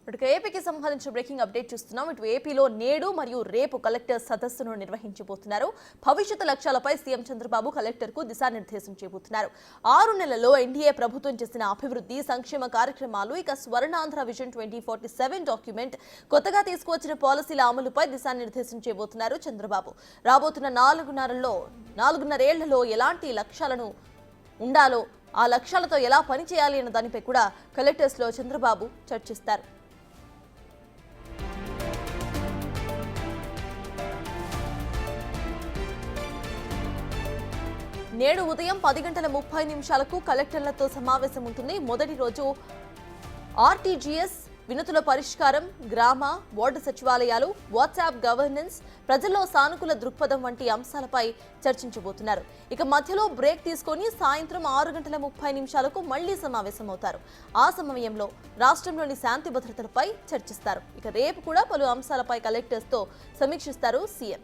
ఇటు ఏపీకి సంబంధించిన బ్రేకింగ్ అప్డేట్ చూస్తున్నాం. ఇటు ఏపీలో నేడు మరియు రేపు కలెక్టర్ సదస్సును నిర్వహించబోతున్నారు. భవిష్యత్తు లక్ష్యాలపై సీఎం చంద్రబాబు కలెక్టర్కు దిశానిర్దేశం చేయబోతున్నారు. 6 నెలల్లో ఎన్డీఏ ప్రభుత్వం చేసిన అభివృద్ధి సంక్షేమ కార్యక్రమాలు, ఇక స్వర్ణాంధ్ర విజన్ 2047 డాక్యుమెంట్, కొత్తగా తీసుకువచ్చిన పాలసీల అమలుపై దిశానిర్దేశం చేయబోతున్నారు చంద్రబాబు. రాబోతున్న 4.5 ఏళ్లలో ఎలాంటి లక్ష్యాలను ఉండాలో, ఆ లక్ష్యాలతో ఎలా పనిచేయాలి అన్న దానిపై కూడా కలెక్టర్స్లో చంద్రబాబు చర్చిస్తారు. నేడు ఉదయం 10:30 కలెక్టర్లతో సమావేశం ఉంటుంది. మొదటి రోజు ఆర్టీజీఎస్, వినతుల పరిష్కారం, గ్రామ వార్డు సచివాలయాలు, వాట్సాప్ గవర్నెన్స్, ప్రజల్లో సానుకూల దృక్పథం వంటి అంశాలపై చర్చించబోతున్నారు. ఇక మధ్యలో బ్రేక్ తీసుకొని సాయంత్రం 6:30 మళ్లీ సమావేశమవుతారు. ఆ సమయంలో రాష్ట్రంలోని శాంతి భద్రతలపై చర్చిస్తారు. ఇక రేపు కూడా పలు అంశాలపై కలెక్టర్స్తో సమీక్షిస్తారు సీఎం.